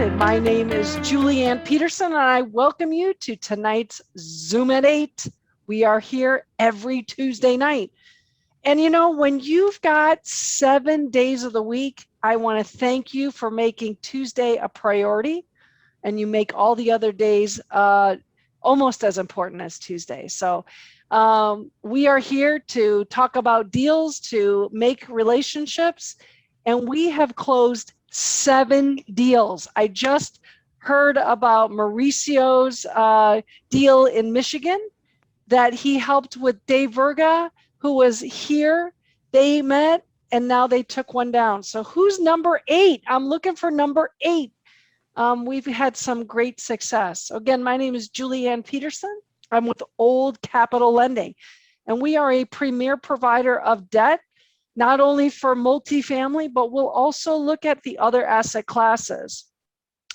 started. My name is Julianne Peterson, and I welcome you to tonight's Zoom at 8. We are here every Tuesday night. And you know, when you've got 7 days of the week, I want to thank you for making Tuesday a priority, and you make all the other days almost as important as Tuesday. So we are here to talk about deals, to make relationships, and we have closed 7 deals. I just heard about Mauricio's deal in Michigan that he helped with Dave Verga, who was here. They met and now they took one down. So who's number 8? I'm looking for number 8. We've had some great success. Again, my name is Julianne Peterson. I'm with Old Capital Lending, and we are a premier provider of debt, not only for multifamily, but we'll also look at the other asset classes.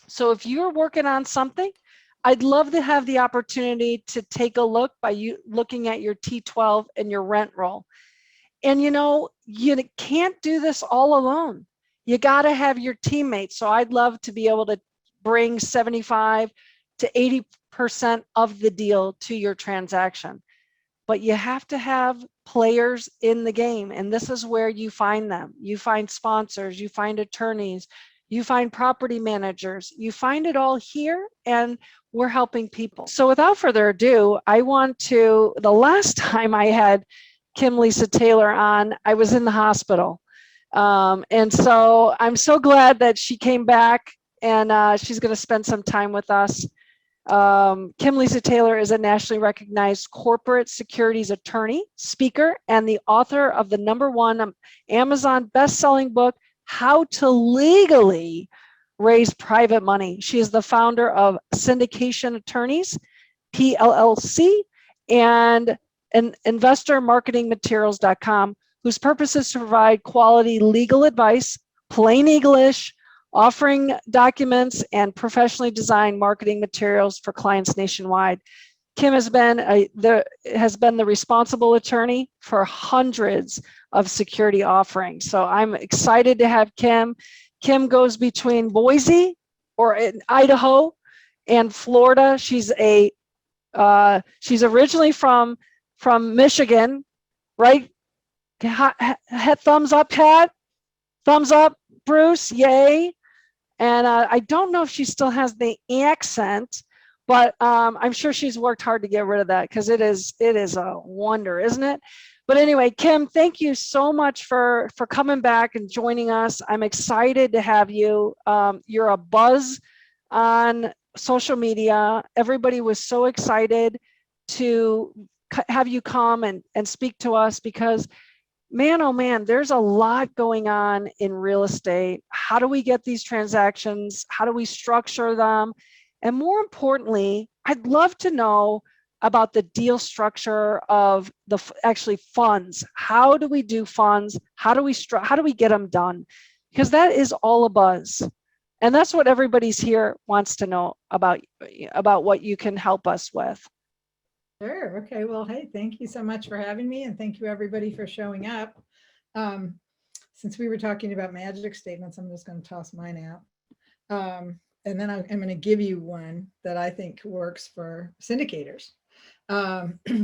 So if you're working on something, I'd love to have the opportunity to take a look by you looking at your T12 and your rent roll. And you know, you can't do this all alone. You got to have your teammates. So I'd love to be able to bring 75 to 80% of the deal to your transaction. But you have to have players in the game, and this is where you find them. You find sponsors, you find attorneys, you find property managers, you find it all here, and we're helping people. So without further ado, the last time I had Kim Lisa Taylor on, I was in the hospital. And so I'm so glad that she came back, and she's going to spend some time with us. Kim Lisa Taylor is a nationally recognized corporate securities attorney, speaker, and the author of the #1 Amazon best-selling book, How to Legally Raise Private Money. She is the founder of Syndication Attorneys, PLLC, and InvestorMarketingMaterials.com, whose purpose is to provide quality legal advice, plain English, offering documents and professionally designed marketing materials for clients nationwide. Kim has been the responsible attorney for hundreds of security offerings. So I'm excited to have Kim. Kim goes between Boise or in Idaho and Florida. She's originally from Michigan, right? Thumbs up, Pat. Thumbs up, Bruce. Yay. And I don't know if she still has the accent, but I'm sure she's worked hard to get rid of that, because it is a wonder, isn't it? But anyway, Kim, thank you so much for coming back and joining us. I'm excited to have you. You're a buzz on social media. Everybody was so excited to have you come and speak to us, because man, oh man, there's a lot going on in real estate. How do we get these transactions? How do we structure them? And more importantly, I'd love to know about the deal structure of the actually funds. How do we do funds? How do we get them done? Because that is all a buzz. And that's what everybody's here wants to know about what you can help us with. Sure. Okay. Well, hey, thank you so much for having me, and thank you everybody for showing up. Since we were talking about magic statements, I'm just going to toss mine out. And then I'm going to give you one that I think works for syndicators.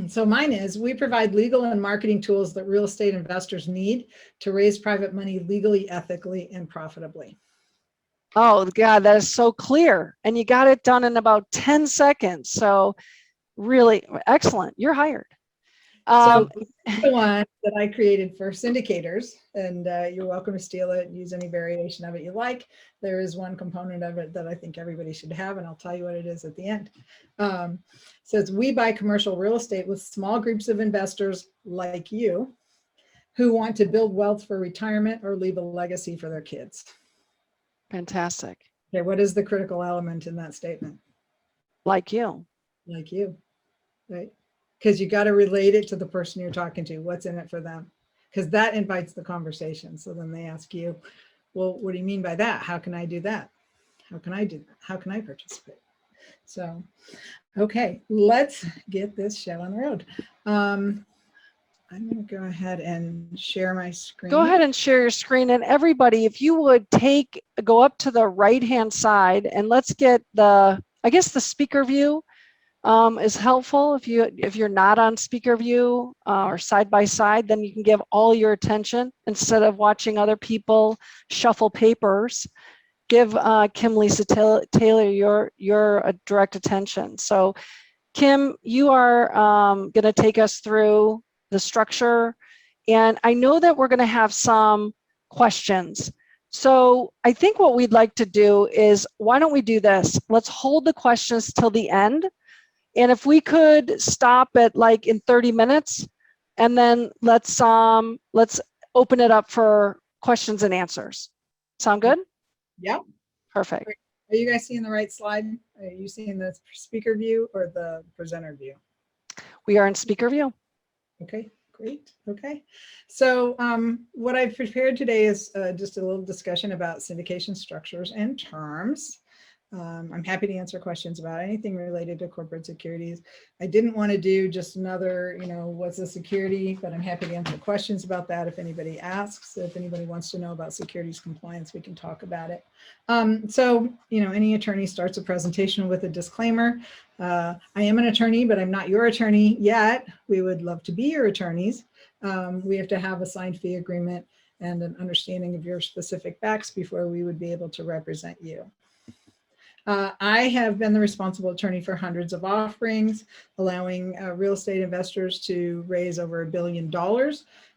So mine is, we provide legal and marketing tools that real estate investors need to raise private money legally, ethically, and profitably. Oh God, that is so clear. And you got it done in about 10 seconds. So really excellent. You're hired. So the one that I created for syndicators, and you're welcome to steal it, use any variation of it you like. There is one component of it that I think everybody should have, and I'll tell you what it is at the end. So it's, we buy commercial real estate with small groups of investors like you who want to build wealth for retirement or leave a legacy for their kids. Fantastic. Okay, what is the critical element in that statement? Like you. Like you, right? Because you got to relate it to the person you're talking to. What's in it for them? Because that invites the conversation. So then they ask you, well, what do you mean by that? How can I do that? How can I do that? How can I participate? So, okay, let's get this show on the road. I'm going to go ahead and share my Go screen. ahead and share your screen. And everybody, if you would go up to the right-hand side and let's get I guess the speaker view is helpful. If you're not on speaker view or side by side, then you can give all your attention instead of watching other people shuffle papers. Give Kim Lisa Taylor your direct attention. So Kim, you are going to take us through the structure, and I know that we're going to have some questions. So I think what we'd like to do is, why don't we do this? Let's hold the questions till the end. And if we could stop at like in 30 minutes, and then let's open it up for questions and answers. Sound good? Yep. Perfect. Are you guys seeing the right slide? Are you seeing the speaker view or the presenter view? We are in speaker view. Okay, great. Okay. So what I've prepared today is just a little discussion about syndication structures and terms. I'm happy to answer questions about anything related to corporate securities. I didn't want to do just another, what's a security, but I'm happy to answer questions about that if anybody asks. If anybody wants to know about securities compliance, we can talk about it. So, any attorney starts a presentation with a disclaimer. I am an attorney, but I'm not your attorney yet. We would love to be your attorneys. We have to have a signed fee agreement and an understanding of your specific facts before we would be able to represent you. I have been the responsible attorney for hundreds of offerings, allowing real estate investors to raise over $1 billion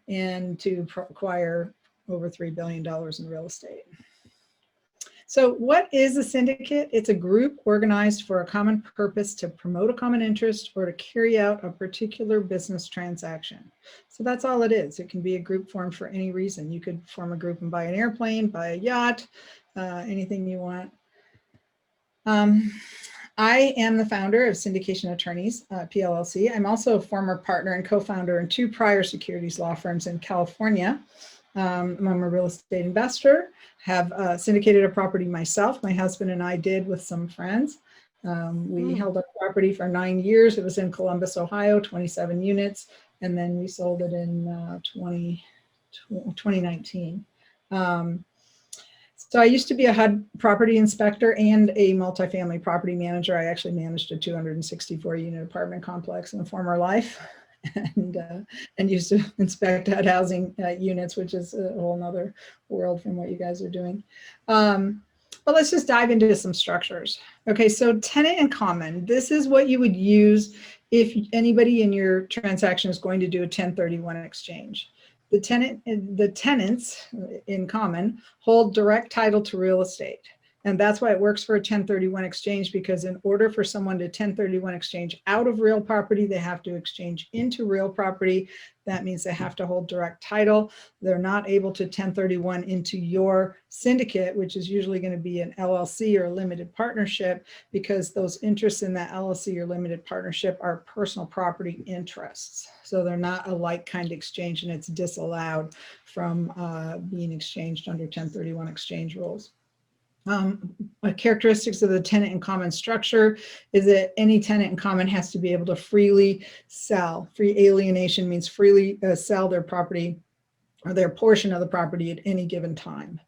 and to acquire over $3 billion in real estate. So what is a syndicate? It's a group organized for a common purpose to promote a common interest or to carry out a particular business transaction. So that's all it is. It can be a group formed for any reason. You could form a group and buy an airplane, buy a yacht, anything you want. I am the founder of Syndication Attorneys, PLLC. I'm also a former partner and co-founder in 2 prior securities law firms in California. I'm a real estate investor, have syndicated a property myself. My husband and I did with some friends. We held a property for 9 years. It was in Columbus, Ohio, 27 units. And then we sold it in 2019. So I used to be a HUD property inspector and a multifamily property manager. I actually managed a 264 unit apartment complex in a former life and used to inspect HUD housing units, which is a whole nother world from what you guys are doing. But let's just dive into some structures. Okay, so tenant in common. This is what you would use if anybody in your transaction is going to do a 1031 exchange. The tenants in common hold direct title to real estate. And that's why it works for a 1031 exchange, because in order for someone to 1031 exchange out of real property, they have to exchange into real property. That means they have to hold direct title. They're not able to 1031 into your syndicate, which is usually going to be an LLC or a limited partnership, because those interests in that LLC or limited partnership are personal property interests. So they're not a like kind exchange, and it's disallowed from being exchanged under 1031 exchange rules. Characteristics of the tenant in common structure is that any tenant in common has to be able to freely sell. Free alienation means freely sell their property or their portion of the property at any given time.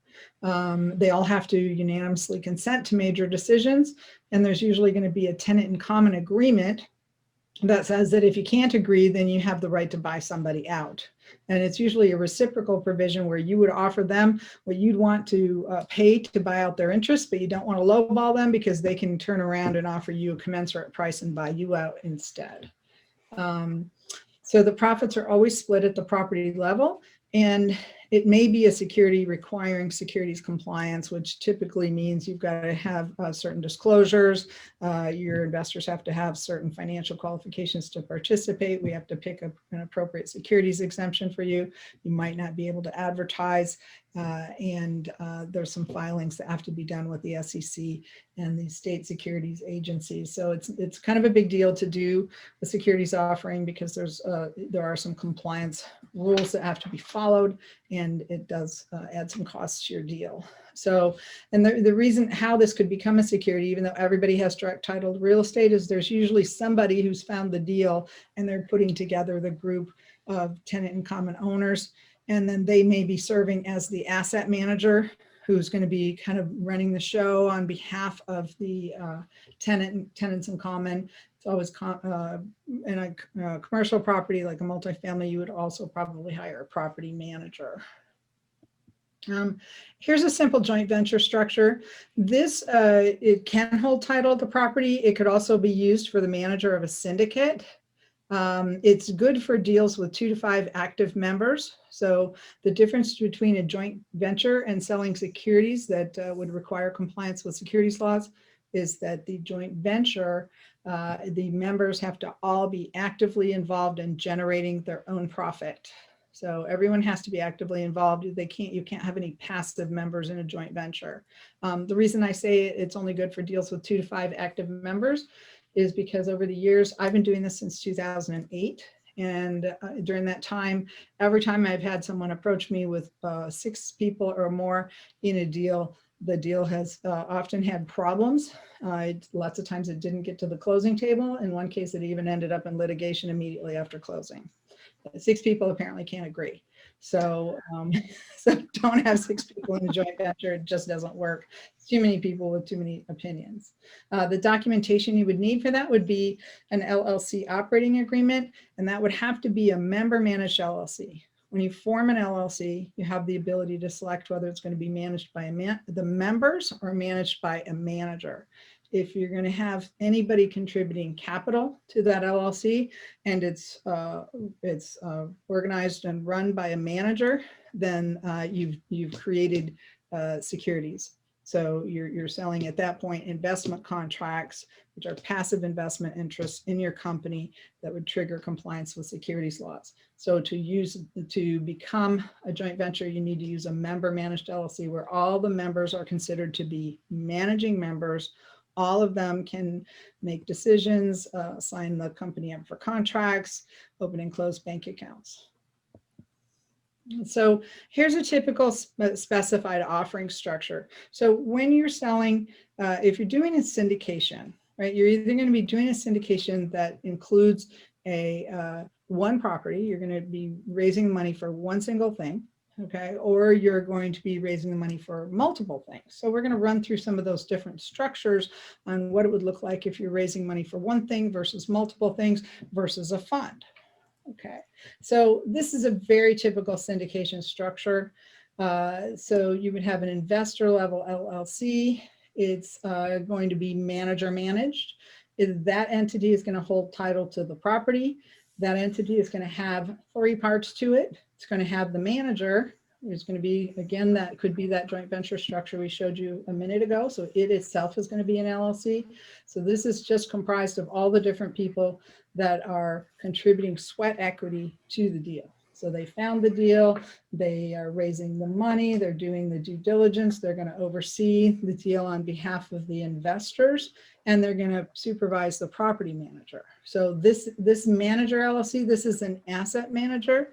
They all have to unanimously consent to major decisions, and there's usually going to be a tenant in common agreement that says that if you can't agree, then you have the right to buy somebody out. And it's usually a reciprocal provision where you would offer them what you'd want to pay to buy out their interest, but you don't want to lowball them because they can turn around and offer you a commensurate price and buy you out instead. So the profits are always split at the property level, and it may be a security requiring securities compliance, which typically means you've got to have certain disclosures. Your investors have to have certain financial qualifications to participate. We have to pick up an appropriate securities exemption for you. You might not be able to advertise, and there's some filings that have to be done with the SEC and the state securities agencies. So it's kind of a big deal to do a securities offering, because there are some compliance rules that have to be followed, and it does add some costs to your deal. So, and the reason how this could become a security, even though everybody has direct title to real estate, is there's usually somebody who's found the deal and they're putting together the group of tenant in common owners. And then they may be serving as the asset manager who's going to be kind of running the show on behalf of the tenants in common. It's always in a commercial property like a multifamily, you would also probably hire a property manager. Here's a simple joint venture structure. This, it can hold title of the property. It could also be used for the manager of a syndicate. It's good for deals with 2 to 5 active members. So the difference between a joint venture and selling securities that would require compliance with securities laws is that the joint venture, the members have to all be actively involved in generating their own profit. So everyone has to be actively involved. You can't have any passive members in a joint venture. The reason I say it's only good for deals with 2 to 5 active members is because over the years, I've been doing this since 2008. And during that time, every time I've had someone approach me with 6 people or more in a deal, the deal has often had problems. Lots of times it didn't get to the closing table. In one case, it even ended up in litigation immediately after closing. 6 people apparently can't agree. So, so don't have 6 people in a joint venture. It just doesn't work. It's too many people with too many opinions. The documentation you would need for that would be an LLC operating agreement, and that would have to be a member managed LLC. When you form an LLC, you have the ability to select whether it's going to be managed by the members or managed by a manager. If you're going to have anybody contributing capital to that LLC and it's organized and run by a manager, then you've created securities. So you're selling at that point investment contracts, which are passive investment interests in your company that would trigger compliance with securities laws. So to become a joint venture, you need to use a member managed LLC where all the members are considered to be managing members. All of them can make decisions, sign the company up for contracts, open and close bank accounts. So here's a typical specified offering structure. So when you're selling, if you're doing a syndication, right, you're either going to be doing a syndication that includes one property, you're going to be raising money for one single thing, okay, or you're going to be raising the money for multiple things. So we're going to run through some of those different structures on what it would look like if you're raising money for one thing versus multiple things versus a fund. Okay, so this is a very typical syndication structure. So you would have an investor level LLC. It's going to be manager managed. That entity is going to hold title to the property. That entity is going to have 3 parts to it. It's going to have the manager. There's going to be, again, that could be that joint venture structure we showed you a minute ago. So it itself is going to be an LLC. So this is just comprised of all the different people that are contributing sweat equity to the deal. So they found the deal, they are raising the money, they're doing the due diligence, they're going to oversee the deal on behalf of the investors, and they're going to supervise the property manager. So this manager LLC, this is an asset manager,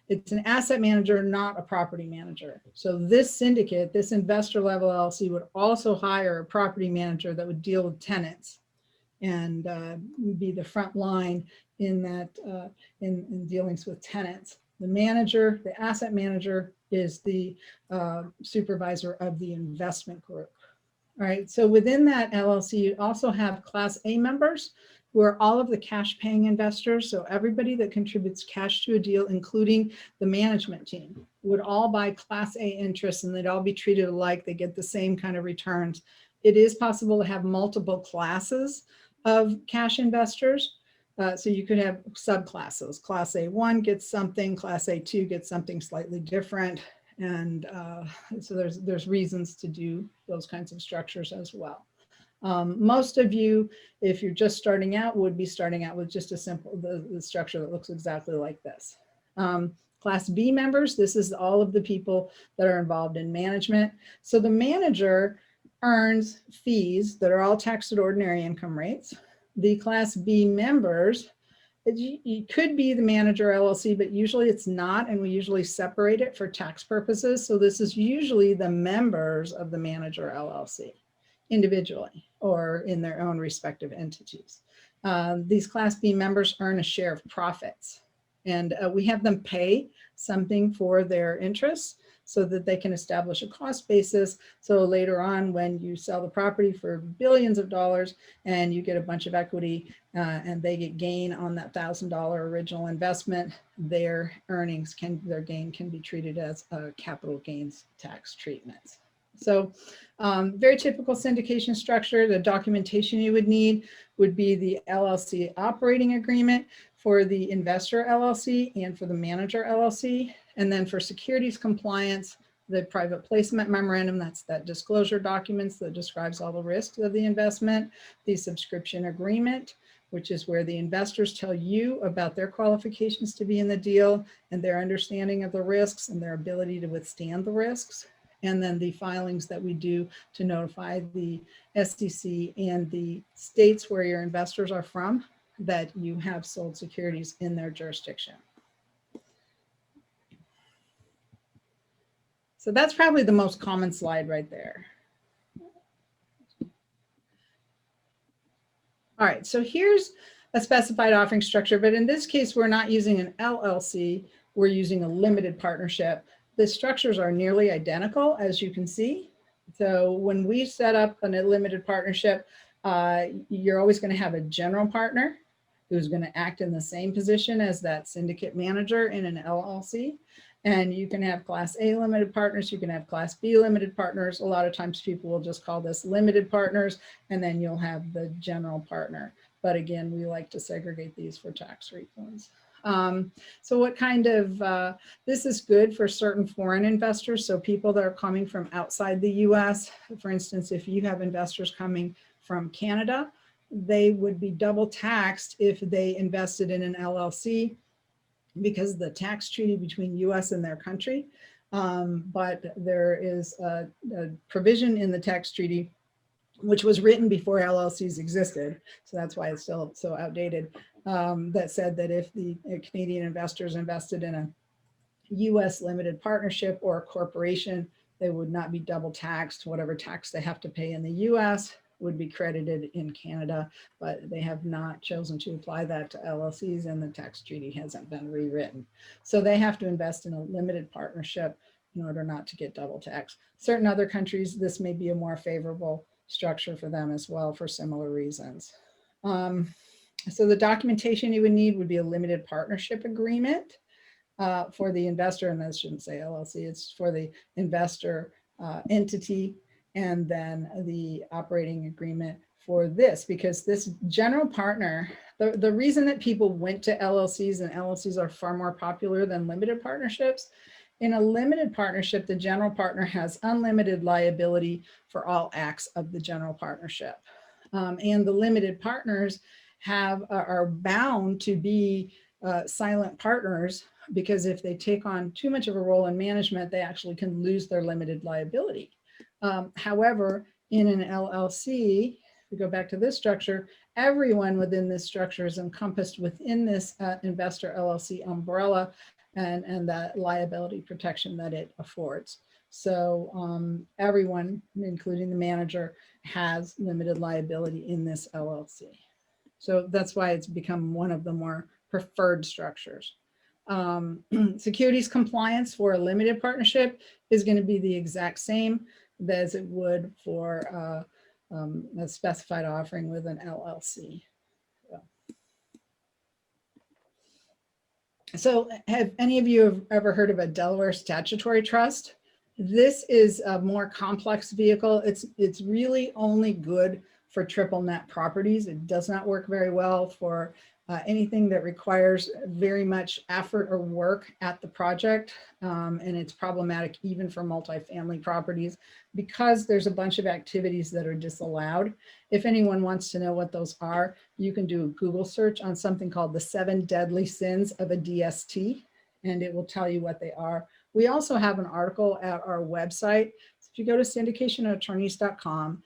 it's an asset manager, not a property manager. So this syndicate, this investor level LLC would also hire a property manager that would deal with tenants and be the front line in that in dealings with tenants. The manager, the asset manager, is the supervisor of the investment group. All right, so within that LLC, you also have Class A members, who are all of the cash paying investors. So everybody that contributes cash to a deal, including the management team, would all buy Class A interests and they'd all be treated alike. They get the same kind of returns. It is possible to have multiple classes of cash investors. So you could have subclasses. Class A1 gets something, Class A2 gets something slightly different. And so there's reasons to do those kinds of structures as well. Most of you, if you're just starting out, would be starting out with just a simple, the structure that looks exactly like this. Class B members, this is all of the people that are involved in management. So the manager earns fees that are all taxed at ordinary income rates. The Class B members, it could be the manager LLC, but usually it's not, and we usually separate it for tax purposes. So this is usually the members of the manager LLC individually or in their own respective entities. These Class B members earn a share of profits, and we have them pay something for their interests so that they can establish a cost basis. So later on, when you sell the property for billions of dollars and you get a bunch of equity and they get gain on that $1,000 original investment, their gain can be treated as a capital gains tax treatment. So very typical syndication structure. The documentation you would need would be the LLC operating agreement for the investor LLC and for the manager LLC. And then for securities compliance, the private placement memorandum, that's that disclosure documents that describes all the risks of the investment, the subscription agreement, which is where the investors tell you about their qualifications to be in the deal and their understanding of the risks and their ability to withstand the risks. And then the filings that we do to notify the SEC and the states where your investors are from that you have sold securities in their jurisdiction. So that's probably the most common slide right there. All right, so here's a specified offering structure, but in this case, we're not using an LLC, we're using a limited partnership. The structures are nearly identical, as you can see. So when we set up a limited partnership, you're always going to have a general partner who's going to act in the same position as that syndicate manager in an LLC. And you can have Class A limited partners, you can have Class B limited partners. A lot of times people will just call this limited partners, and then you'll have the general partner. But again, we like to segregate these for tax refunds. So what kind of, this is good for certain foreign investors. So people that are coming from outside the US, for instance, if you have investors coming from Canada, they would be double taxed if they invested in an LLC because of the tax treaty between US and their country. But there is a provision in the tax treaty which was written before LLCs existed, so that's why it's still so outdated, that said that if the Canadian investors invested in a US limited partnership or a corporation, they would not be double taxed. Whatever tax they have to pay in the US would be credited in Canada, but they have not chosen to apply that to LLCs, and the tax treaty hasn't been rewritten. So they have to invest in a limited partnership in order not to get double taxed. Certain other countries, this may be a more favorable structure for them as well for similar reasons. So the documentation you would need would be a limited partnership agreement for the investor, and that shouldn't say LLC, it's for the investor entity, and then the operating agreement for this, because this general partner, the reason that people went to LLCs, and LLCs are far more popular than limited partnerships. In a limited partnership, the general partner has unlimited liability for all acts of the general partnership. And the limited partners are bound to be silent partners, because if they take on too much of a role in management, they actually can lose their limited liability. However, in an LLC, if we go back to this structure, everyone within this structure is encompassed within this investor LLC umbrella and that liability protection that it affords. So everyone, including the manager, has limited liability in this LLC. So that's why it's become one of the more preferred structures. Securities compliance for a limited partnership is going to be the exact same as it would for a specified offering with an LLC. So have any of you ever heard of a Delaware statutory trust? This is a more complex vehicle. It's really only good for triple net properties. It does not work very well for anything that requires very much effort or work at the project. And it's problematic even for multifamily properties because there's a bunch of activities that are disallowed. If anyone wants to know what those are, you can do a Google search on something called the 7 deadly sins of a DST, and it will tell you what they are. We also have an article at our website. So if you go to syndicationattorneys.com,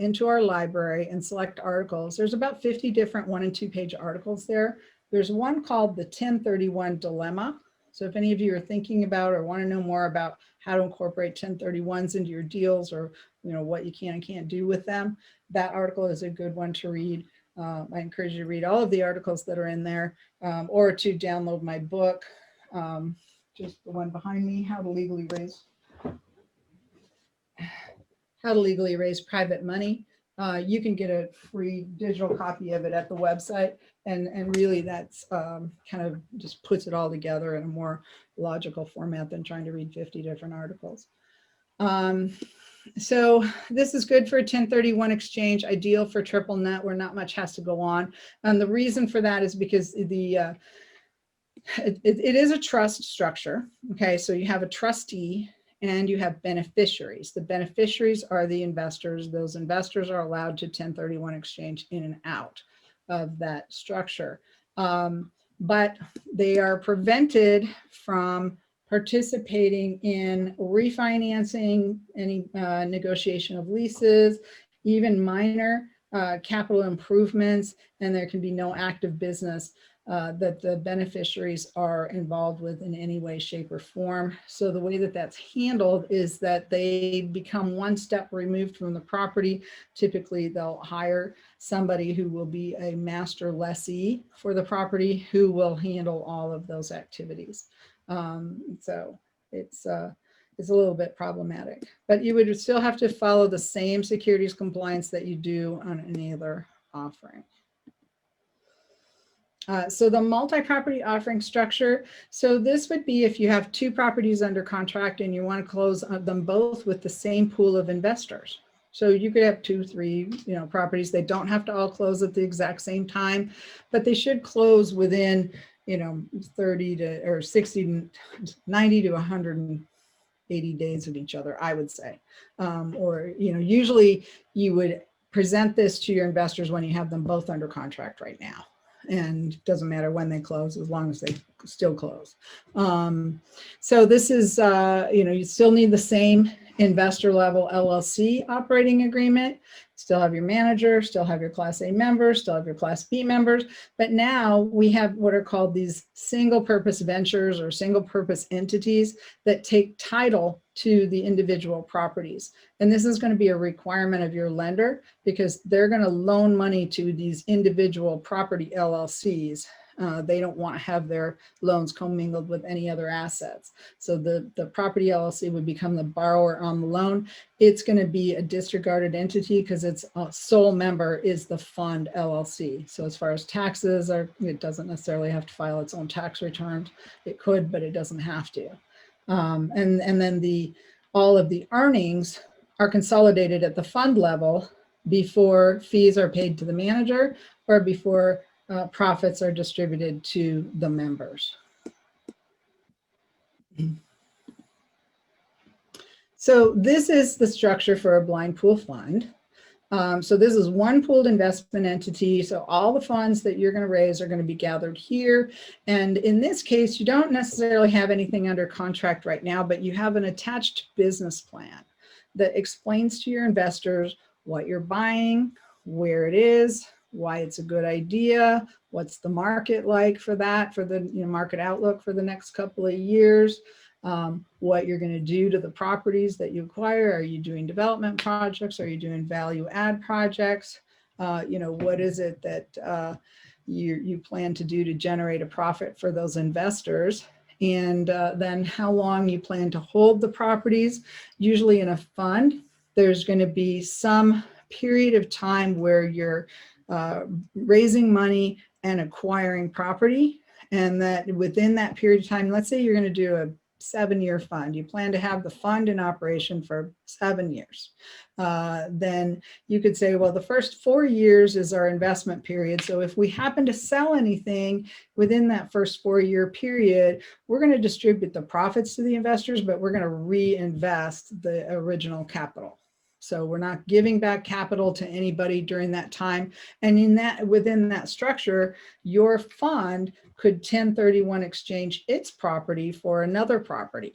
into our library and select articles, there's about 50 different 1- and 2-page articles there. There's one called the 1031 Dilemma. So if any of you are thinking about or want to know more about how to incorporate 1031s into your deals, or what you can and can't do with them, that article is a good one to read. I encourage you to read all of the articles that are in there, or to download my book, just the one behind me, How to Legally Raise Private Money. You can get a free digital copy of it at the website. And really that's kind of just puts it all together in a more logical format than trying to read 50 different articles. So this is good for a 1031 exchange, ideal for triple net where not much has to go on. And the reason for that is because it is a trust structure. Okay, so you have a trustee and you have beneficiaries. The beneficiaries are the investors. Those investors are allowed to 1031 exchange in and out of that structure. But they are prevented from participating in refinancing, any negotiation of leases, even minor capital improvements, and there can be no active business that the beneficiaries are involved with in any way, shape, or form. So the way that that's handled is that they become one step removed from the property. Typically, they'll hire somebody who will be a master lessee for the property who will handle all of those activities. So it's a little bit problematic, but you would still have to follow the same securities compliance that you do on any other offering. So the multi-property offering structure. So this would be if you have two properties under contract and you want to close them both with the same pool of investors. So you could have 2, 3, properties. They don't have to all close at the exact same time, but they should close within, 30 to or 60, 90 to 180 days of each other, I would say. Or, usually you would present this to your investors when you have them both under contract right now. And doesn't matter when they close as long as they still close. So this is, you still need the same investor level LLC operating agreement, still have your manager, still have your Class A members, still have your Class B members, but now we have what are called these single purpose ventures or single purpose entities that take title to the individual properties. And this is going to be a requirement of your lender because they're going to loan money to these individual property LLCs. They don't want to have their loans commingled with any other assets. So the property LLC would become the borrower on the loan. It's going to be a disregarded entity because its sole member is the fund LLC. So as far as taxes are, it doesn't necessarily have to file its own tax returns. It could, but it doesn't have to. And then all of the earnings are consolidated at the fund level before fees are paid to the manager or before profits are distributed to the members. So this is the structure for a blind pool fund. So this is one pooled investment entity. So all the funds that you're going to raise are going to be gathered here. And in this case, you don't necessarily have anything under contract right now, but you have an attached business plan that explains to your investors what you're buying, where it is, why it's a good idea, what's the market like for that, for the market outlook for the next couple of years, what you're going to do to the properties that you acquire. Are you doing development projects? Are you doing value add projects? What is it that you plan to do to generate a profit for those investors? And then how long you plan to hold the properties. Usually in a fund, there's going to be some period of time where you're raising money and acquiring property. And that within that period of time, let's say you're going to do a 7-year fund. You plan to have the fund in operation for 7 years. Then you could say, well, the first 4 years is our investment period. So if we happen to sell anything within that first 4-year period, we're going to distribute the profits to the investors, but we're going to reinvest the original capital. So we're not giving back capital to anybody during that time. And within that structure, your fund could 1031 exchange its property for another property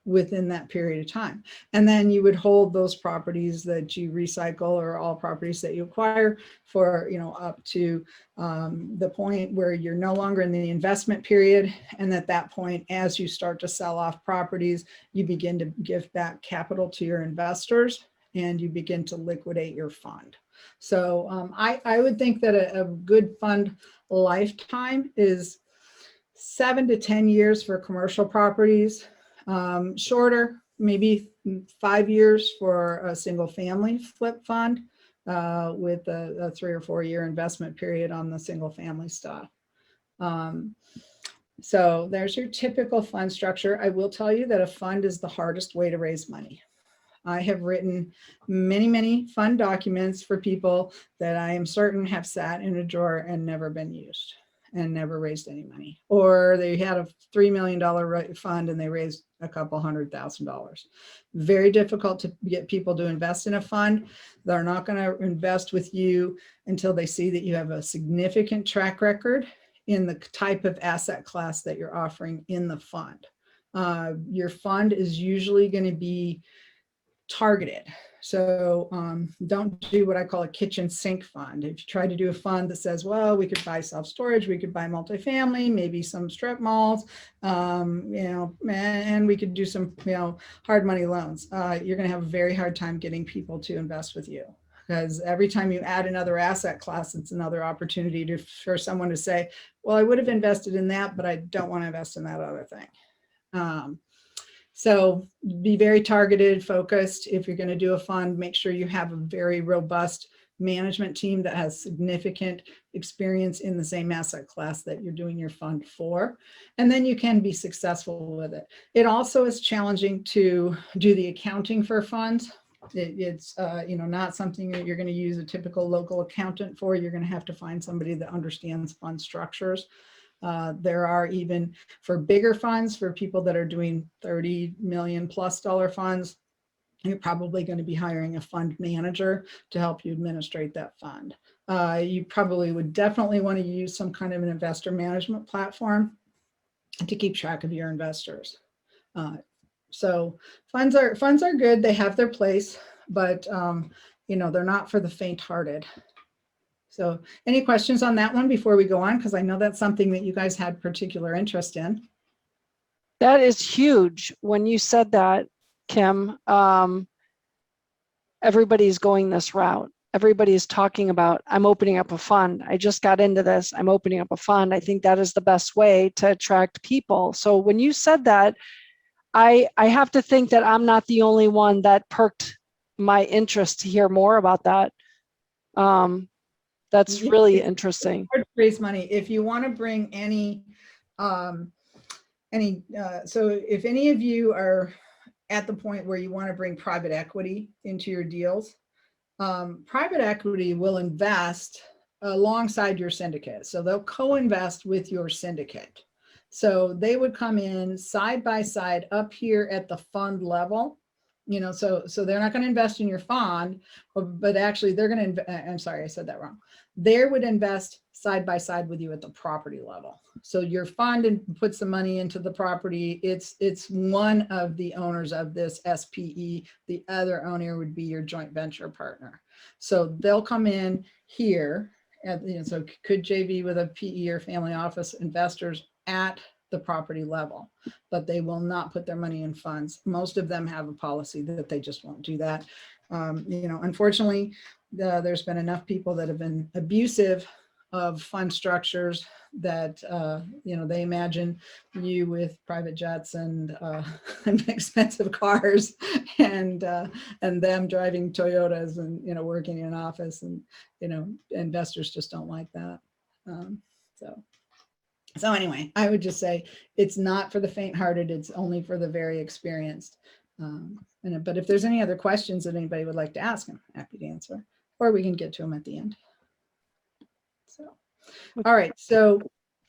within that period of time. And then you would hold those properties that you recycle or all properties that you acquire for, up to the point where you're no longer in the investment period. And at that point, as you start to sell off properties, you begin to give back capital to your investors and you begin to liquidate your fund. So I would think that a good fund lifetime is 7 to 10 years for commercial properties, shorter, maybe 5 years for a single family flip fund with a 3 or 4 year investment period on the single family stuff. So there's your typical fund structure. I will tell you that a fund is the hardest way to raise money. I have written many fund documents for people that I am certain have sat in a drawer and never been used and never raised any money. Or they had a $3 million fund and they raised a couple $100,000. Very difficult to get people to invest in a fund. They're not going to invest with you until they see that you have a significant track record in the type of asset class that you're offering in the fund. Your fund is usually going to be targeted. So don't do what I call a kitchen sink fund. If you try to do a fund that says, well, we could buy self-storage, we could buy multifamily, maybe some strip malls, and we could do some, hard money loans. You're going to have a very hard time getting people to invest with you, because every time you add another asset class, it's another opportunity for someone to say, well, I would have invested in that, but I don't want to invest in that other thing. So be very targeted, focused. If you're going to do a fund, make sure you have a very robust management team that has significant experience in the same asset class that you're doing your fund for. And then you can be successful with it. It also is challenging to do the accounting for funds. It's not something that you're going to use a typical local accountant for. You're going to have to find somebody that understands fund structures. There are even for bigger funds, for people that are doing $30 million plus funds, you're probably going to be hiring a fund manager to help you administrate that fund. You probably would definitely want to use some kind of an investor management platform to keep track of your investors. So funds are good. They have their place, but they're not for the faint-hearted. So any questions on that one before we go on? Because I know that's something that you guys had particular interest in. That is huge. When you said that, Kim, everybody's going this route. Everybody's talking about, I'm opening up a fund. I just got into this. I'm opening up a fund. I think that is the best way to attract people. So when you said that, I have to think that I'm not the only one that perked my interest to hear more about that. That's really interesting. Hard to raise money. If you want to bring so if any of you are at the point where you want to bring private equity into your deals, private equity will invest alongside your syndicate. So they'll co-invest with your syndicate. So they would come in side by side up here at the fund level. So they're not going to invest in your fund, but actually they're going to, I'm sorry, I said that wrong. They would invest side by side with you at the property level. So your fund puts the money into the property. It's one of the owners of this SPE. The other owner would be your joint venture partner. So they'll come in here, so could JV with a PE or family office investors at the property level, but they will not put their money in funds. Most of them have a policy that they just won't do that. Unfortunately, there's been enough people that have been abusive of fund structures that, they imagine you with private jets and expensive cars and them driving Toyotas and, working in an office, and, investors just don't like that. So anyway, I would just say it's not for the faint-hearted. It's only for the very experienced. But if there's any other questions that anybody would like to ask, I'm happy to answer, or we can get to them at the end. So, all right. So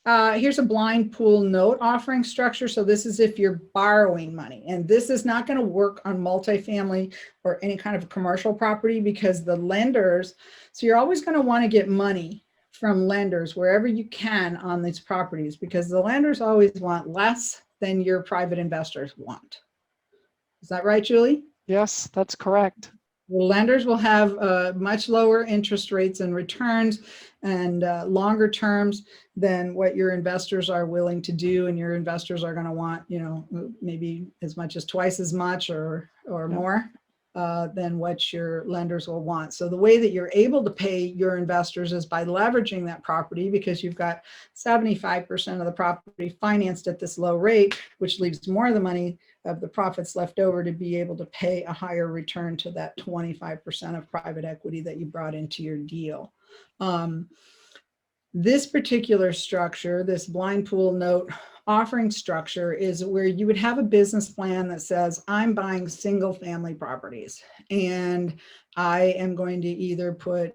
here's a blind pool note offering structure. So this is if you're borrowing money, and this is not going to work on multifamily or any kind of commercial property, because the lenders, so you're always going to want to get money from lenders wherever you can on these properties, because the lenders always want less than your private investors want. Is that right, Julie? Yes, that's correct. The lenders will have much lower interest rates and returns and longer terms than what your investors are willing to do. And your investors are going to want, maybe as much as twice as much or more. than what your lenders will want. So the way that you're able to pay your investors is by leveraging that property, because you've got 75% of the property financed at this low rate, which leaves more of the money of the profits left over to be able to pay a higher return to that 25% of private equity that you brought into your deal. This particular structure, this blind pool note offering structure, is where you would have a business plan that says, I'm buying single family properties and I am going to either put,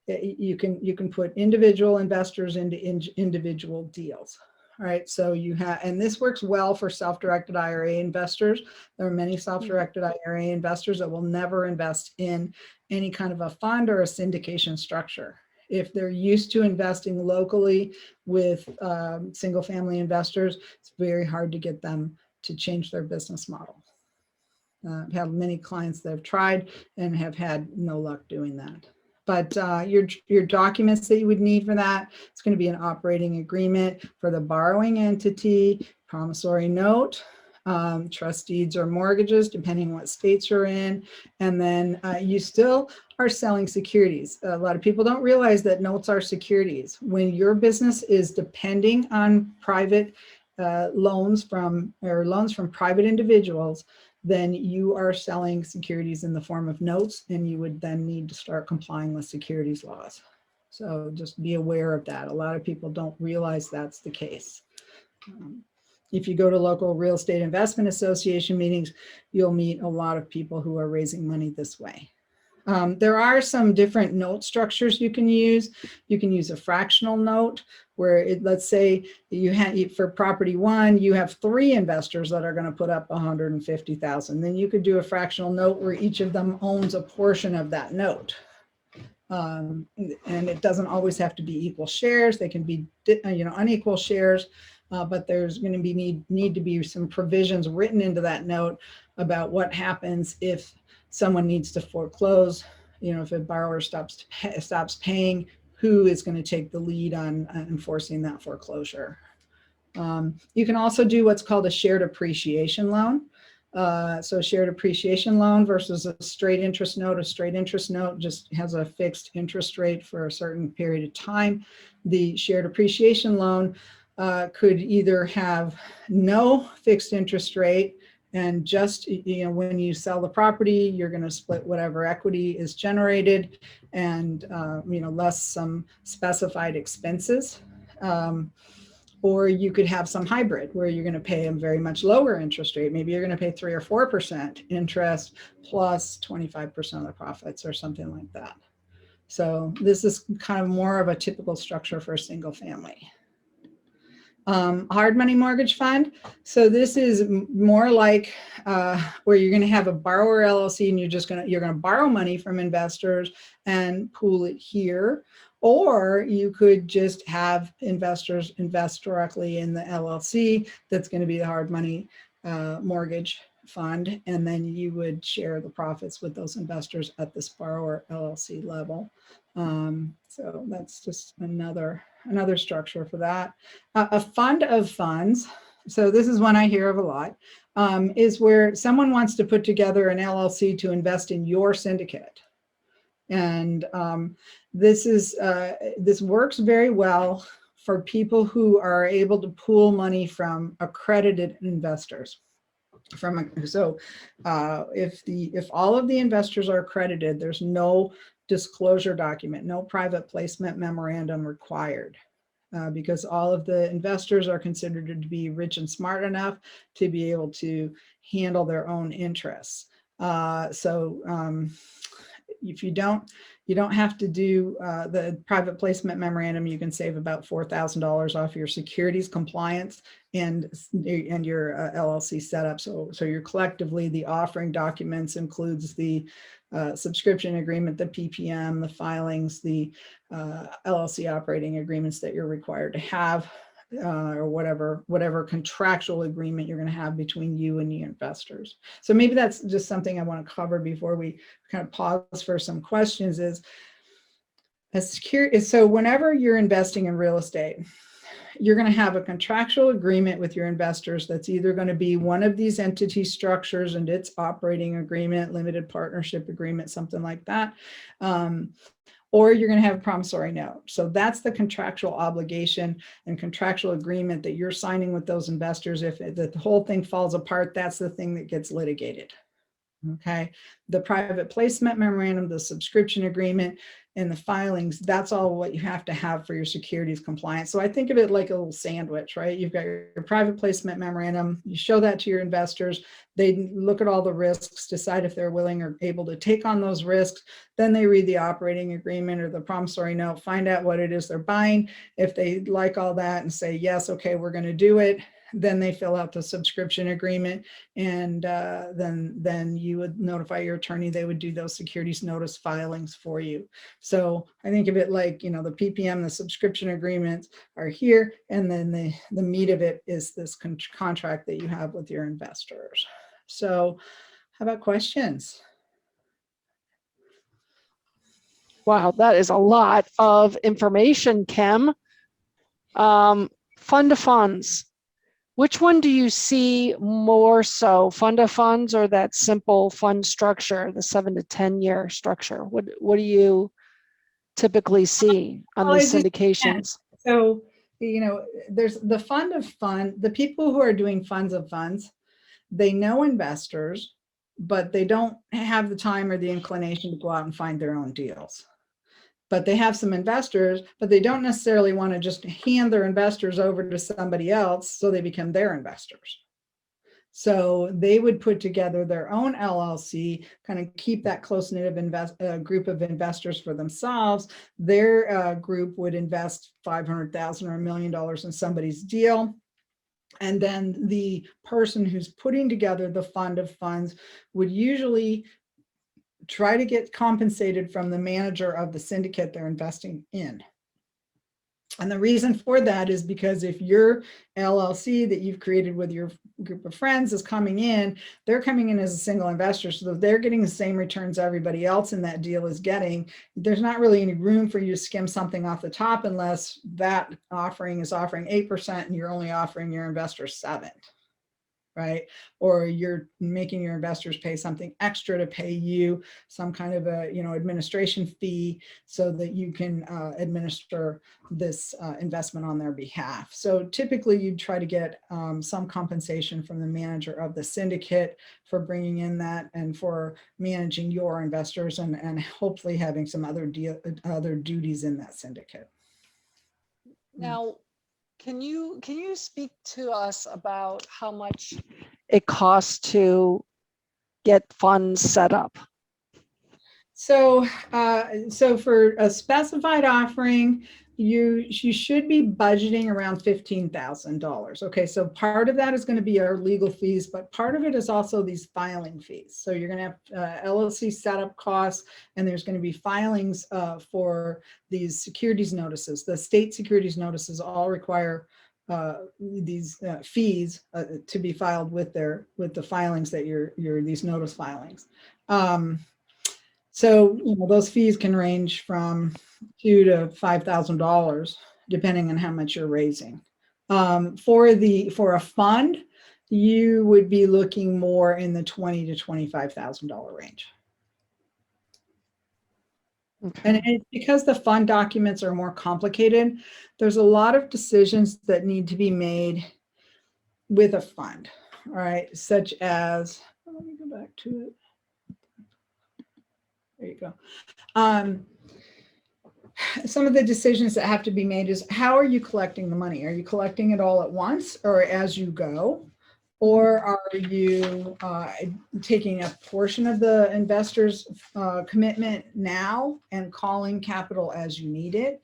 you can put individual investors into individual deals. All right, so you have, and this works well for self-directed IRA investors. There are many self-directed IRA investors that will never invest in any kind of a fund or a syndication structure. If they're used to investing locally with single family investors, it's very hard to get them to change their business model. I've had many clients that have tried and have had no luck doing that. But your documents that you would need for that, it's going to be an operating agreement for the borrowing entity, promissory note, trust deeds or mortgages, depending on what states you're in. And then you still are selling securities. A lot of people don't realize that notes are securities. When your business is depending on private loans from private individuals, then you are selling securities in the form of notes, and you would then need to start complying with securities laws. So just be aware of that. A lot of people don't realize that's the case. If you go to local real estate investment association meetings, you'll meet a lot of people who are raising money this way. There are some different note structures you can use. You can use a fractional note where let's say you have, for property one, you have 3 investors that are going to put up 150,000. Then you could do a fractional note where each of them owns a portion of that note. And it doesn't always have to be equal shares. They can be, unequal shares. But there's going to be need to be some provisions written into that note about what happens if someone needs to foreclose. If a borrower stops paying, who is going to take the lead on enforcing that foreclosure? You can also do what's called a shared appreciation loan. So a shared appreciation loan versus a straight interest note. A straight interest note just has a fixed interest rate for a certain period of time. The shared appreciation loan could either have no fixed interest rate, and just, when you sell the property, you're going to split whatever equity is generated and, less some specified expenses. Or you could have some hybrid where you're going to pay a very much lower interest rate. Maybe you're going to pay 3 or 4% interest plus 25% of the profits or something like that. So this is kind of more of a typical structure for a single family. Hard money mortgage fund. So this is more like where you're going to have a borrower LLC and you're going to borrow money from investors and pool it here. Or you could just have investors invest directly in the LLC. That's going to be the hard money mortgage fund. And then you would share the profits with those investors at this borrower LLC level. So that's just another structure for that. A fund of funds, so this is one I hear of a lot, is where someone wants to put together an LLC to invest in your syndicate. And this works very well for people who are able to pool money from accredited investors. If all of the investors are accredited, there's no disclosure document, no private placement memorandum required, because all of the investors are considered to be rich and smart enough to be able to handle their own interests. If you don't have to do the private placement memorandum, you can save about $4,000 off your securities compliance and your LLC setup. So you're collectively, the offering documents includes the subscription agreement, the PPM, the filings, the LLC operating agreements that you're required to have, or whatever contractual agreement you're going to have between you and the investors. So maybe that's just something I want to cover before we kind of pause for some questions. So whenever you're investing in real estate, you're going to have a contractual agreement with your investors that's either going to be one of these entity structures and its operating agreement, limited partnership agreement, something like that. Or you're going to have a promissory note. So that's the contractual obligation and contractual agreement that you're signing with those investors. If the whole thing falls apart, that's the thing that gets litigated. Okay. The private placement memorandum, the subscription agreement, and the filings, that's all what you have to have for your securities compliance. So I think of it like a little sandwich, right? You've got your private placement memorandum, you show that to your investors, they look at all the risks, decide if they're willing or able to take on those risks, then they read the operating agreement or the promissory note, find out what it is they're buying. If they like all that and say, yes, okay, we're going to do it, then they fill out the subscription agreement, and then you would notify your attorney. They would do those securities notice filings for you. So I think of it like, you know, the PPM, the subscription agreements are here, and then the meat of it is this contract that you have with your investors. So how about questions? Wow, that is a lot of information, Kim. Fund of funds. Which one do you see more so, fund of funds or that simple fund structure, the 7 to 10 year structure? What do you typically see on Well, these syndications? so, you know, there's the fund of fund, the people who are doing funds of funds, they know investors, but they don't have the time or the inclination to go out and find their own deals. But they have some investors, but they don't necessarily want to just hand their investors over to somebody else so they become their investors. So they would put together their own LLC, kind of keep that close-knit group of investors for themselves. Their group would invest $500,000 or $1 million in somebody's deal. And then the person who's putting together the fund of funds would usually try to get compensated from the manager of the syndicate they're investing in. And the reason for that is because if your LLC that you've created with your group of friends is coming in, they're coming in as a single investor. So they're getting the same returns everybody else in that deal is getting. There's not really any room for you to skim something off the top unless that offering is offering 8% and you're only offering your investors 7%. Right? Or you're making your investors pay something extra to pay you some kind of a, you know, administration fee so that you can administer this investment on their behalf. So typically you'd try to get some compensation from the manager of the syndicate for bringing in that and for managing your investors and hopefully having some other duties in that syndicate. Now, can you speak to us about how much it costs to get funds set up? So, so for a specified offering, you should be budgeting around $15,000. Okay, so part of that is going to be our legal fees, but part of it is also these filing fees. So you're going to have LLC setup costs, and there's going to be filings for these securities notices. The state securities notices all require these fees to be filed with the filings that these notice filings. So, you know, those fees can range from $2,000 to $5,000, depending on how much you're raising. For a fund, you would be looking more in the $20,000 to $25,000 range. Okay. And it's because the fund documents are more complicated. There's a lot of decisions that need to be made with a fund, all right, such as, let me go back to it. There you go. Some of the decisions that have to be made is how are you collecting the money? Are you collecting it all at once or as you go? Or are you taking a portion of the investor's commitment now and calling capital as you need it?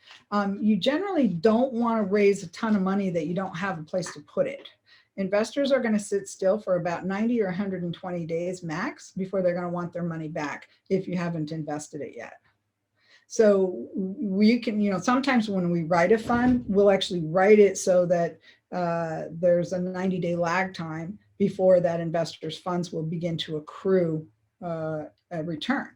You generally don't want to raise a ton of money that you don't have a place to put it. Investors are going to sit still for about 90 or 120 days max before they're going to want their money back if you haven't invested it yet. So we can, you know, sometimes when we write a fund, we'll actually write it so that there's a 90-day lag time before that investor's funds will begin to accrue a return.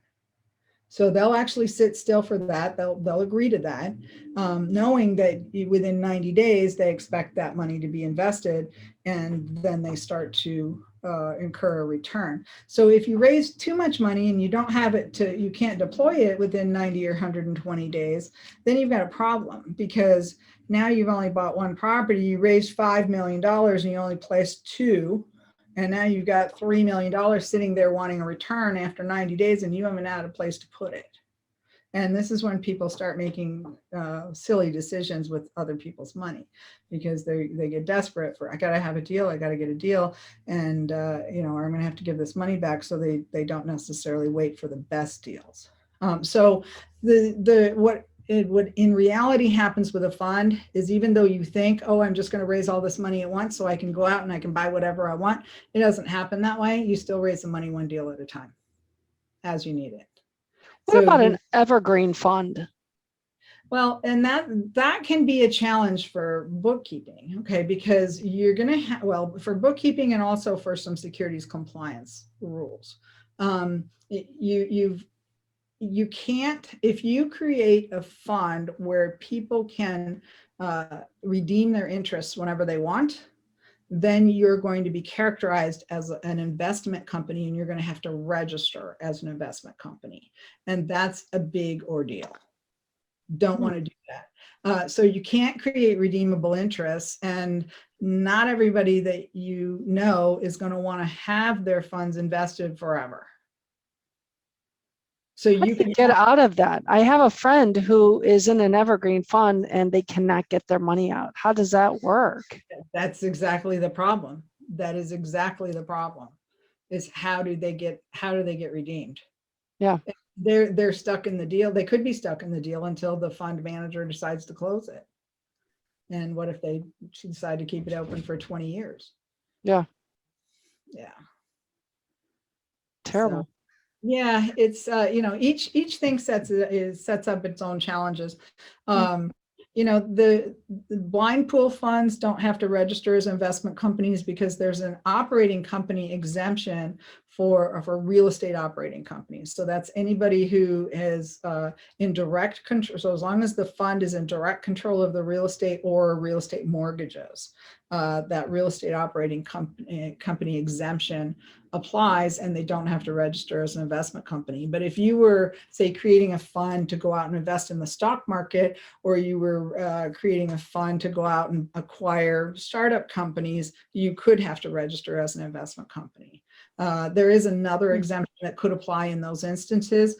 So they'll actually sit still for that. They'll agree to that, knowing that within 90 days, they expect that money to be invested, and then they start to incur a return. So if you raise too much money and you don't have it you can't deploy it within 90 or 120 days, then you've got a problem, because now you've only bought one property. You raised $5 million and you only placed two. And now you've got $3 million sitting there wanting a return after 90 days, and you haven't had a place to put it. And this is when people start making silly decisions with other people's money, because they get desperate for, I got to have a deal, I got to get a deal, and or I'm going to have to give this money back. So they don't necessarily wait for the best deals. So what in reality happens with a fund is, even though you think, oh, I'm just going to raise all this money at once so I can go out and I can buy whatever I want, it doesn't happen that way. You still raise the money one deal at a time as you need it. What about an evergreen fund? Well, and that can be a challenge for bookkeeping, okay, because you're going to have, well, for bookkeeping and also for some securities compliance rules. You can't, if you create a fund where people can redeem their interests whenever they want, then you're going to be characterized as an investment company, and you're going to have to register as an investment company. And that's a big ordeal. Don't want to do that. So you can't create redeemable interests, and not everybody that you know is going to want to have their funds invested forever. So you can get out of that. I have a friend who is in an evergreen fund and they cannot get their money out. How does that work? That's exactly the problem. That is exactly the problem. Is how do they get redeemed? Yeah. They're stuck in the deal. They could be stuck in the deal until the fund manager decides to close it. And what if they decide to keep it open for 20 years? Yeah. Yeah. Terrible. So, yeah, it's each thing sets up its own challenges. The blind pool funds don't have to register as investment companies because there's an operating company exemption for real estate operating companies. So that's anybody who is in direct control. So as long as the fund is in direct control of the real estate or real estate mortgages, that real estate operating company exemption applies, and they don't have to register as an investment company. But if you were, say, creating a fund to go out and invest in the stock market, or you were creating a fund to go out and acquire startup companies, you could have to register as an investment company. There is another exemption that could apply in those instances,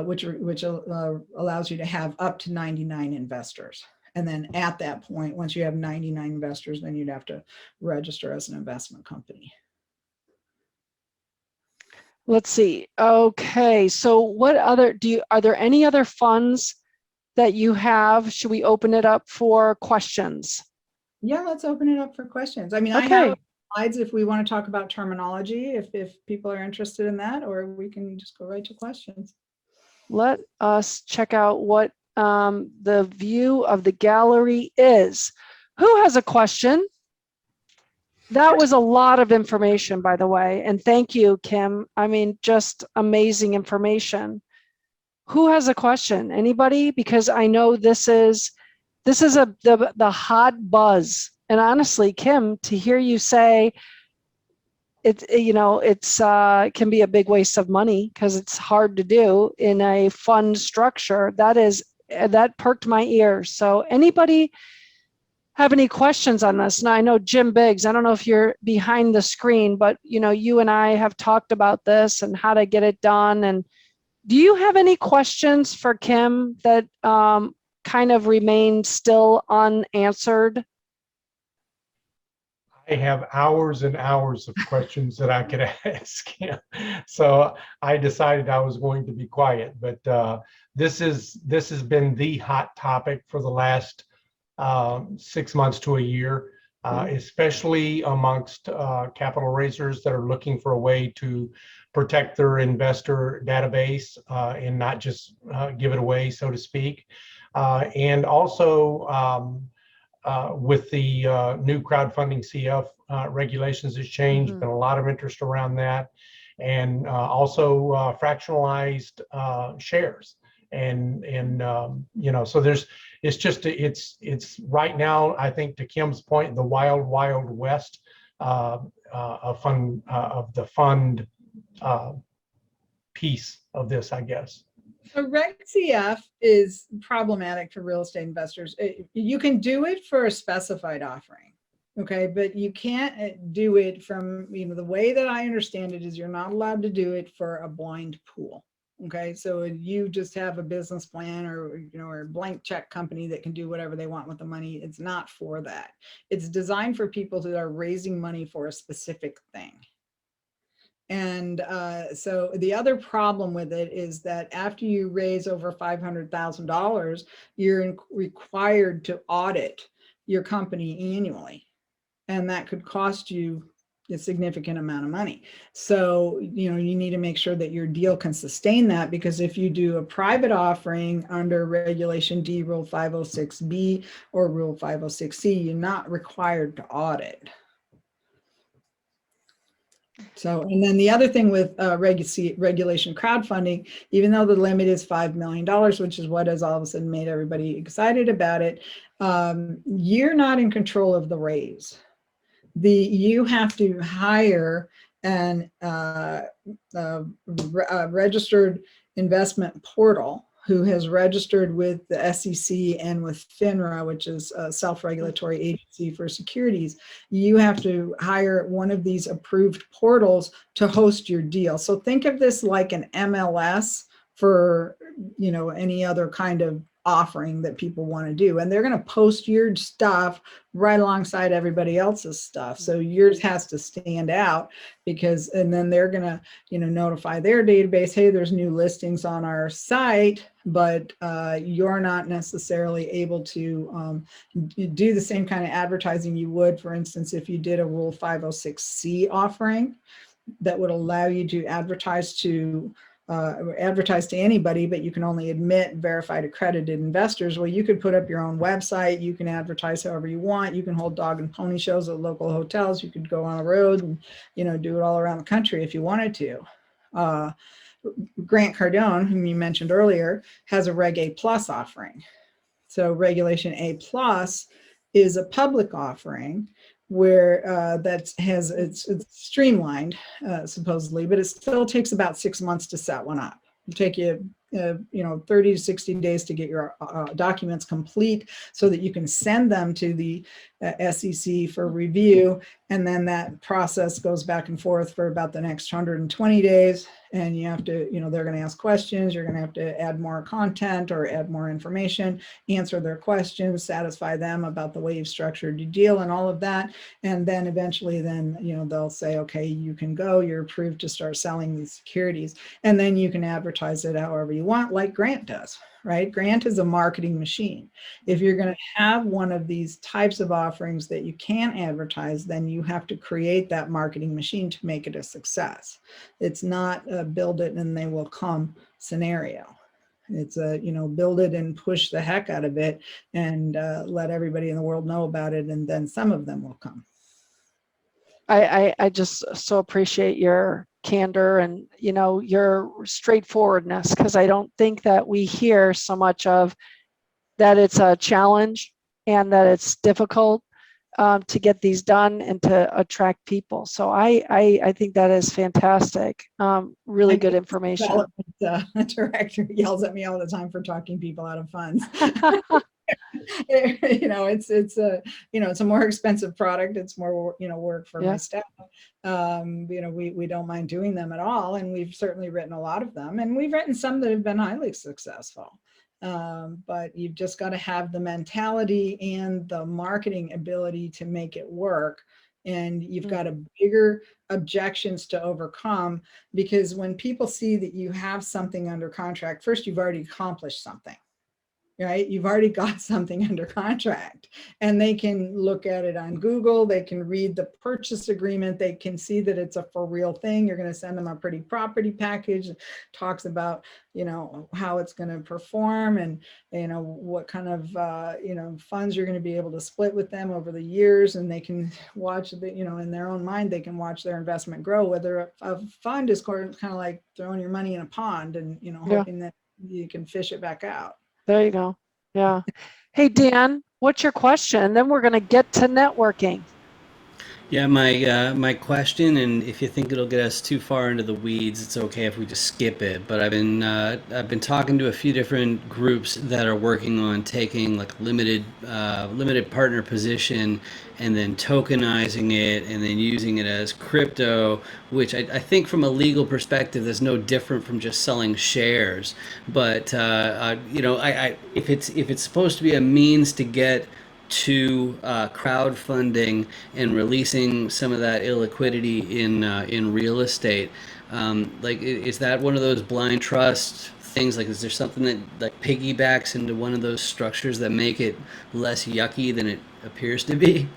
which allows you to have up to 99 investors. And then at that point, once you have 99 investors, then you'd have to register as an investment company. Let's see. Okay. So what other, are there any other funds that you have? Should we open it up for questions? Yeah, let's open it up for questions. I mean, okay. I have slides if we want to talk about terminology, if people are interested in that, or we can just go right to questions. Let us check out what the view of the gallery is. Who has a question? That was a lot of information, by the way. And thank you, Kim. I mean, just amazing information. Who has a question? Anybody? Because I know this is the hot buzz. And honestly, Kim, to hear you say it can be a big waste of money because it's hard to do in a fund structure. That perked my ears. So anybody have any questions on this? Now I know Jim Biggs, I don't know if you're behind the screen, but you and I have talked about this and how to get it done. And do you have any questions for Kim that kind of remain still unanswered? I have hours and hours of questions that I could ask him. So I decided I was going to be quiet, but this has been the hot topic for the last 6 months to a year, especially amongst capital raisers that are looking for a way to protect their investor database and not just give it away, so to speak. And also with the new crowdfunding CF regulations has changed, been a lot of interest around that. and also fractionalized shares. And so it's right now, I think, to Kim's point, the wild west of the fund piece of this, I guess. So Reg CF is problematic for real estate investors. You can do it for a specified offering, okay, but you can't do it from, the way that I understand it is you're not allowed to do it for a blind pool. Okay, so you just have a business plan or or a blank check company that can do whatever they want with the money. It's not for that. It's designed for people who are raising money for a specific thing. And so the other problem with it is that after you raise over $500,000, you're required to audit your company annually. And that could cost you a significant amount of money. So, you need to make sure that your deal can sustain that, because if you do a private offering under Regulation D, Rule 506B or Rule 506C, you're not required to audit. So, and then the other thing with regulation crowdfunding, even though the limit is $5 million, which is what has all of a sudden made everybody excited about it, you're not in control of the raise. You have to hire an registered investment portal who has registered with the SEC and with FINRA, which is a self-regulatory agency for securities. You have to hire one of these approved portals to host your deal. So think of this like an MLS for, any other kind of offering that people want to do. And they're going to post your stuff right alongside everybody else's stuff. So yours has to stand out, and then they're going to, notify their database, hey, there's new listings on our site, but you're not necessarily able to do the same kind of advertising you would, for instance, if you did a Rule 506C offering that would allow you to advertise to anybody, but you can only admit verified accredited investors. Well, you could put up your own website, you can advertise however you want, you can hold dog and pony shows at local hotels, you could go on the road and do it all around the country if you wanted to. Grant Cardone, whom you mentioned earlier, has a Reg A Plus offering. So Regulation A Plus is a public offering where it's streamlined supposedly, but it still takes about 6 months to set one up. It'll take you 30 to 60 days to get your documents complete so that you can send them to the SEC for review. And then that process goes back and forth for about the next 120 days. And you have to, they're going to ask questions. You're going to have to add more content or add more information, answer their questions, satisfy them about the way you've structured your deal and all of that. And then eventually they'll say, okay, you can go, you're approved to start selling these securities. And then you can advertise it however you want, like Grant does, right? Grant is a marketing machine. If you're going to have one of these types of offerings that you can advertise, then you have to create that marketing machine to make it a success. It's not a build it and they will come scenario. It's a, build it and push the heck out of it and let everybody in the world know about it. And then some of them will come. I just so appreciate your candor and, your straightforwardness, because I don't think that we hear so much of that it's a challenge and that it's difficult to get these done and to attract people. So I think that is fantastic. Really good information. Director yells at me all the time for talking people out of funds. It's a more expensive product. It's more, work for my staff. We don't mind doing them at all. And we've certainly written a lot of them, and we've written some that have been highly successful. But you've just got to have the mentality and the marketing ability to make it work. And you've got a bigger objections to overcome, because when people see that you have something under contract, first, you've already accomplished something. right? You've already got something under contract, and they can look at it on Google. They can read the purchase agreement. They can see that it's a for real thing. You're going to send them a pretty property package, talks about, you know, how it's going to perform, and, you know, what kind of, you know, funds you're going to be able to split with them over the years. And they can watch the, you know, in their own mind, they can watch their investment grow. Whether a fund is kind of like throwing your money in a pond and, you know, Yeah. hoping that you can fish it back out. There you go. Yeah. Hey, Dan, what's your question? Then we're going to get to networking. Yeah, my question, and if you think it'll get us too far into the weeds, it's okay if we just skip it. But I've been talking to a few different groups that are working on taking like limited partner position and then tokenizing it and then using it as crypto, which I think from a legal perspective is no different from just selling shares. But you know, if it's supposed to be a means to get to crowdfunding and releasing some of that illiquidity in real estate. Like, is that one of those blind trust things? Like, is there something that like piggybacks into one of those structures that make it less yucky than it appears to be?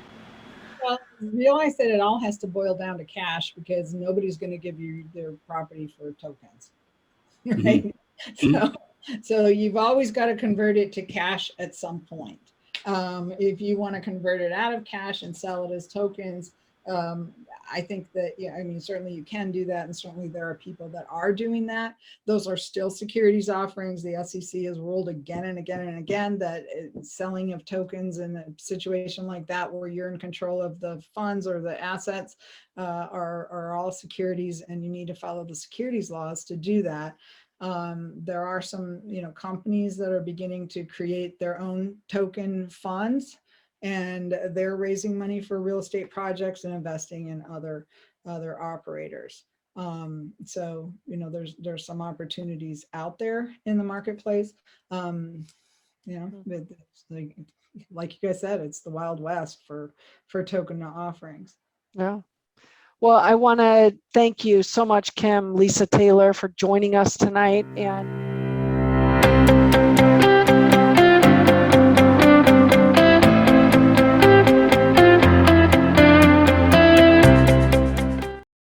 Well, realize that it all has to boil down to cash, because nobody's going to give you their property for tokens, right? So, so you've always got to convert it to cash at some point. If you want to convert it out of cash and sell it as tokens, I think that, yeah, I mean, certainly you can do that. And certainly there are people that are doing that. Those are still securities offerings. The SEC has ruled again and again and again that selling of tokens in a situation like that, where you're in control of the funds or the assets, are all securities, and you need to follow the securities laws to do that. There are some, you know, companies that are beginning to create their own token funds, and they're raising money for real estate projects and investing in other operators. So, you know, there's some opportunities out there in the marketplace. You know, it's like you guys said, it's the Wild West for token offerings. Yeah. Well, I want to thank you so much, Kim, Lisa Taylor, for joining us tonight. And